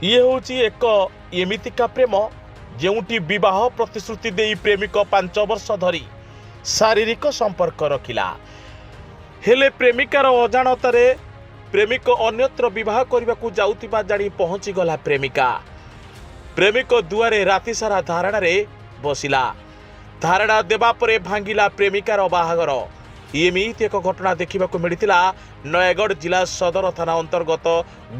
ये होची एक एमितिका प्रेम जेउटी विवाह प्रतिश्रुति देई प्रेमिक 5 वर्ष धरी शारीरिक संपर्क रखिला हेले प्रेमिकार अजाणतारे प्रेमिक अन्यत्र विवाह करने को जाउतिबा जानी पहुंची गला प्रेमिक दुआरे राति सारा धारणा रे बसिला। धारणा देबा परे भांगिला प्रेमिकार बाहागर। एमिति एक घटना देखा मिलता नयगढ़ जिला सदर थाना अंतर्गत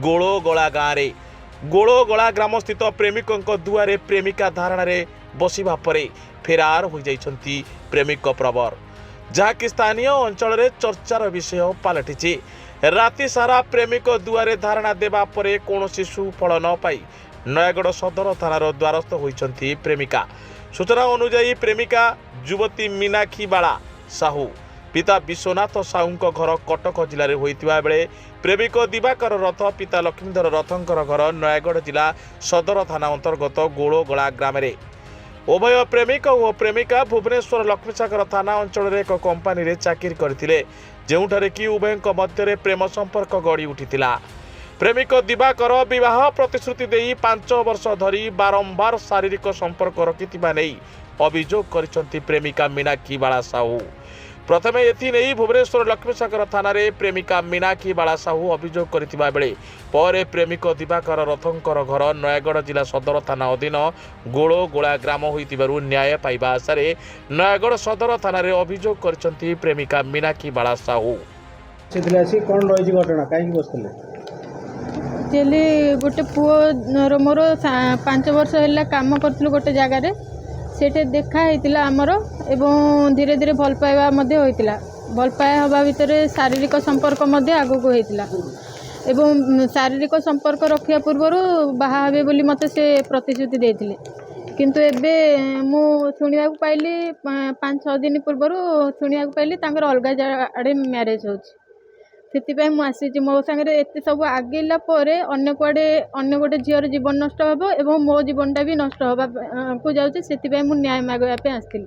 गोलोगला गाँव में गोलोगला ग्राम स्थित प्रेमिकों दुआरे प्रेमिका धारणा रे बसिबा परे फेरार हो जाइछंती प्रेमिक प्रवर, जहाँकि स्थानीय अंचल रे चर्चार विषय पलटिछि। राति सारा प्रेमिक दुआरे धारणा देबा परे कौनसी सुफल न पाई नयगढ़ सदर थानार द्वारस्थ होइछंती प्रेमिका। सूचना अनुसार प्रेमिका युवती मीनाक्षी बाला साहू पिता विश्वनाथ साहू घर कटक जिले में होता बेले प्रेमिक दिवाकर रथ पिता लक्ष्मीधर रथंकर घर नयगढ़ जिला सदर थाना अंतर्गत गोलोगला ग्राम में। उभय प्रेमिक और प्रेमिका भुवनेश्वर लक्ष्मीसागर थाना अंचल एक कंपानी रे चाकरी करथिले, जेउठारे कि उभयଙ୍କ मध्य प्रेम संपर्क गढ़ी उठिथिला। प्रेमिक दिवाकर विवाह प्रतिश्रुति देई 5 वर्ष धरी बारंबार शारीरिक संपर्क रखिथिबा नै अभियोग करिसंती प्रेमिका मीनाक्षी बाला साहू। प्रथमे एथि नहीं भुवनेश्वर लक्ष्मीसागर थाना रे प्रेमिका मीनाक्षी बाला साहू अभियोग करथिबा बेले परे प्रेमिक दिवाकर रथंकर घर नयगढ़ जिला सदर थाना अधीन गोलोगोला ग्राम होइतिबारु न्याय पाइबा आशारे नयगढ़ सदर थाना रे अभियोग करछंती प्रेमिका मीनाक्षी बाला साहू। सेथिलासी कोन रहिछि घटना काहे कि बसले चली गोटे पुओ मोर 5 वर्ष होला काम करथलु गोटे जगह रे सेठे देखा होता आमर एवं धीरे धीरे भल पाइबा भल पाए हवा भितर शारीरिक संपर्क आगक होता एवं शारीरिक संपर्क रखा पूर्वर बाहा हे बोली मते से प्रतिश्रुति देथिले, किंतु एबे मु सुनिया पाइली 5-6 दिन पूर्वर सुनिया पाइली तांकर अलग आड़े मैरेज होछि। से मुझे मो सागर एत सब आगेला अन्य कुआडे अन्य गोटे झीर जीवन नष्ट हम और मो जीवनटा भी नष्ट होगा को जाऊँगी से न्याय मागवाई आसती।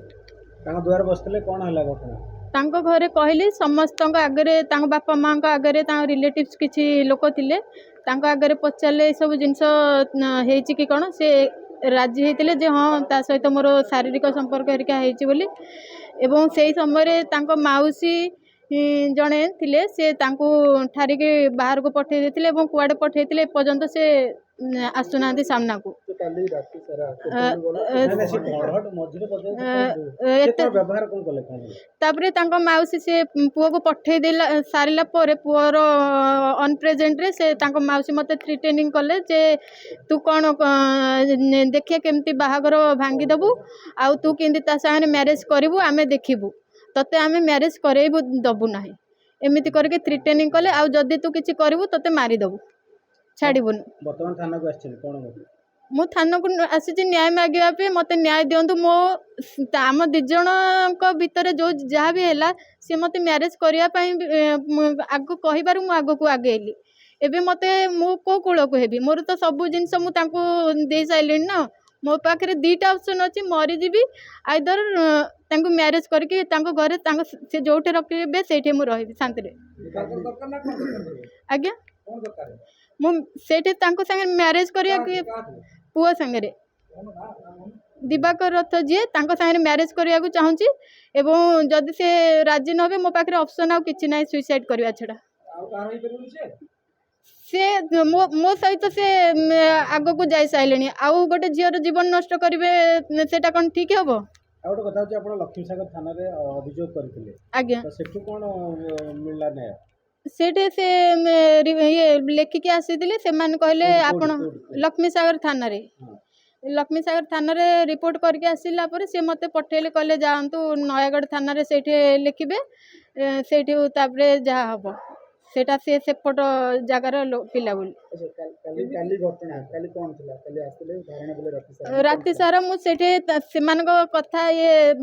घरे कहली समस्त आगे बापा माँ आगे रिलेटिव्स किसी लोक थे आगे पचारे सब जिनस कि कौन से राजी होते जे हाँ ता सहित मोर शारीरिक संपर्क हरिका होली एवं से समय माउसी जड़े थिले से ठारिके बाहर को पठे देथिले एवं कुआडे पठे थिले पर्यंत से आसुना सामना को तापरे माउसी से पुओ को पठे देला सारिला पुओर अनप्रेजेंट रे से माउसी मते थ्रेटनिंग कले जे तू कौन देखिए केमती बाहागर भांगी दबु आ तू केमती ता संगे मैरिज करिवु आमे देखिबु तते आमे मैरिज करेबु दबु नाही एमिति करके थ्रेटनिंग कले आ जदी तू किछि करिवु तते मारी दबु छाड़बुन। वर्तमान थाना को आछिन कोन मु थाना को आसी न्याय मागिया पे मते न्याय दियंतु मो आम दि जण को भितर जो जहाँ भी हैला से मते मैरिज करिया पई आगो कहिबारु मु आगो को आगेली एबे मते मु को कूल को हेबी मोर तो सब जिनस मु तांको दे साइलिन ना मो पाखे 2टा ऑप्शन अच्छी मरी जीवी आइदर तांको मैरिज करके तांको घरे तांको से जोठे रखिबे सेठे मु रहिबी शांति रे आज्ञा मु सेठे तांको संगे मैरिज करिया कि पुओ संगे दिवाकर रथ जी तांको संगे मैरिज करिया को चाहूची एवं जदि से राजी न होबे मो पाखे ऑप्शन आ किछि नै सुसाइड करबा छडा से मो सहित से आग को जाई साइलेनी आउ गोटे झीर जीवन नष्ट करेंगे सेटा कौन ठीक हे गोटे कथा होची आपण लक्ष्मीसागर थाना रे अभियोग करथिले आज्ञा तो सेठु कोन मिलला नै सेठे से ये लेखिकी आसीथिले से मान कहले आपण लक्ष्मीसागर थाना रे लक्ष्मीसागर थाना रे रिपोर्ट करके आसिला पर से मते पठेले कहले जांतु नयागढ़ थाना रे सेठे लिखिबे सेठे तापरे जा हबो सेटा से सेपट जगार पिला बोली राति सारा मुझे कथा ये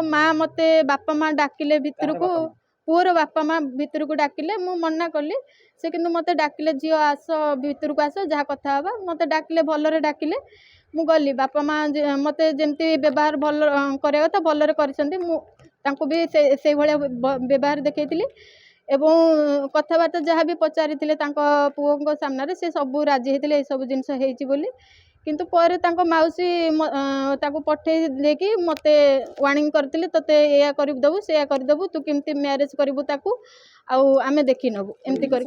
माँ मते बापा माँ डाकिले भितर को पुअर बापा माँ भितर को डाकिले मु मना कली से किंतु मते डाकिले झील आस भितर को आस जहाँ कथा हवा मते डाकिले भलरे डाकिले मु गली बापा माँ मते जेमती व्यवहार भल करिया कथा भलरे करिसंती मु तांको भी से भाया व्यवहार देखैतिली ଏବଂ କଥାବାର୍ତ୍ତା ଯାହା ବି ପଚାରିଥିଲେ ତାଙ୍କ ପୁଅଙ୍କ ସାମ୍ନାରେ ସେ ସବୁ ରାଜି ହେଇଥିଲେ ଏସବୁ ଜିନିଷ ହେଇଛି ବୋଲି। କିନ୍ତୁ ପରେ ତାଙ୍କ ମାଉସୀ ତାକୁ ପଠେଇ ଦେଇକି ମୋତେ ୱାର୍ଣ୍ଣିଂ କରିଥିଲେ, ତୋତେ ଏଇଆ କରିଦେବୁ ସେଇଆ କରିଦେବୁ, ତୁ କେମିତି ମ୍ୟାରେଜ୍ କରିବୁ ତାକୁ, ଆଉ ଆମେ ଦେଖି ନେବୁ ଏମିତି କରି।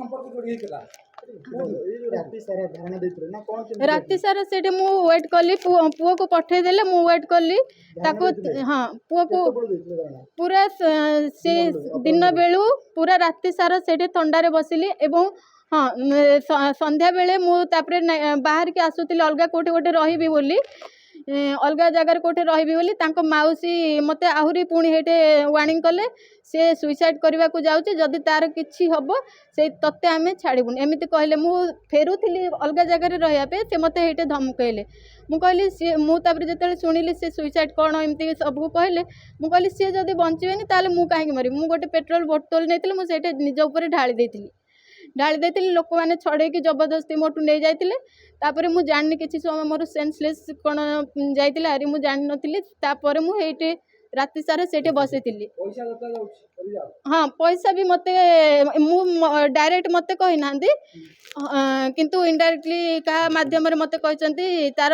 ରାତି ସାରା ସେଠି ମୁଁ ୱେଟ୍ କଲି, ପୁଅକୁ ପଠେଇଦେଲେ ମୁଁ ୱେଟ୍ କଲି ତାକୁ। ହଁ, ପୁଅକୁ ପୁରା ସେ ଦିନ ବେଳୁ ପୁରା ରାତି ସାରା ସେଠି ଥଣ୍ଡାରେ ବସିଲି। ଏବଂ ହଁ, ସନ୍ଧ୍ୟାବେଳେ ମୁଁ ତାପରେ ବାହାରିକି ଆସୁଥିଲି ଅଲଗା କେଉଁଠି ଗୋଟେ ରହିବି ବୋଲି, ଅଲଗା ଜାଗାରେ କେଉଁଠି ରହିବି ବୋଲି। ତାଙ୍କ ମାଉସୀ ମୋତେ ଆହୁରି ପୁଣି ହେଇଠି ୱାର୍ଣ୍ଣିଂ କଲେ, ସେ ସୁଇସାଇଡ଼୍ କରିବାକୁ ଯାଉଛି, ଯଦି ତାର କିଛି ହେବ ସେ ତତେ ଆମେ ଛାଡ଼ିବୁନି ଏମିତି କହିଲେ। ମୁଁ ଫେରୁଥିଲି ଅଲଗା ଜାଗାରେ ରହିବା ପାଇଁ, ସେ ମୋତେ ହେଇଠି ଧମକେଇଲେ। ମୁଁ କହିଲି ସିଏ, ମୁଁ ତାପରେ ଯେତେବେଳେ ଶୁଣିଲି ସେ ସୁଇସାଇଡ଼୍ କ'ଣ ଏମିତି ସବୁ କହିଲେ, ମୁଁ କହିଲି ସିଏ ଯଦି ବଞ୍ଚିବେନି ତାହେଲେ ମୁଁ କାହିଁକି ମରିବି। ମୁଁ ଗୋଟେ ପେଟ୍ରୋଲ ବୋତଲ ନେଇଥିଲି, ମୁଁ ସେଇଠି ନିଜ ଉପରେ ଢାଳି ଦେଇଥିଲି। ଲୋକମାନେ ଛଡ଼େଇକି ଜବରଦସ୍ତି ମୋଠୁ ନେଇଯାଇଥିଲେ। ତାପରେ ମୁଁ ଜାଣିନି, କିଛି ସମୟ ମୋର ସେନ୍ସଲେସ୍ କ'ଣ ଯାଇଥିଲା ଆରି, ମୁଁ ଜାଣିନଥିଲି। ତାପରେ ମୁଁ ହେଇଠି ରାତି ସାରା ସେଇଠି ବସିଥିଲି। ହଁ, ପଇସା ବି ମୋତେ, ମୁଁ ଡାଇରେକ୍ଟ ମୋତେ କହିନାହାନ୍ତି, କିନ୍ତୁ ଇନଡାଇରେକ୍ଟଲି କାହା ମାଧ୍ୟମରେ ମୋତେ କହିଛନ୍ତି ତାର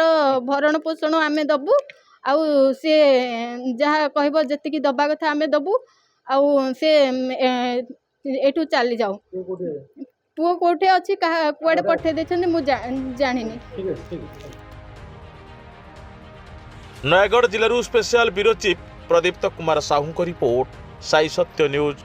ଭରଣ ପୋଷଣ ଆମେ ଦେବୁ, ଆଉ ସିଏ ଯାହା କହିବ ଯେତିକି ଦେବା କଥା ଆମେ ଦେବୁ, ଆଉ ସେ ଏଠୁ ଚାଲିଯାଉ। ପୁଅ କେଉଁଠି ଅଛି, କୁଆଡ଼େ ପଠେଇ ଦେଇଛନ୍ତି ମୁଁ ଜାଣିନି। ନୟାଗଡ଼ ଜିଲ୍ଲାରୁ special bureau chief Pradipta Kumar ସାହୁଙ୍କ ରିପୋର୍ଟ, ସାଇ ସତ୍ୟ ନ୍ୟୁଜ୍।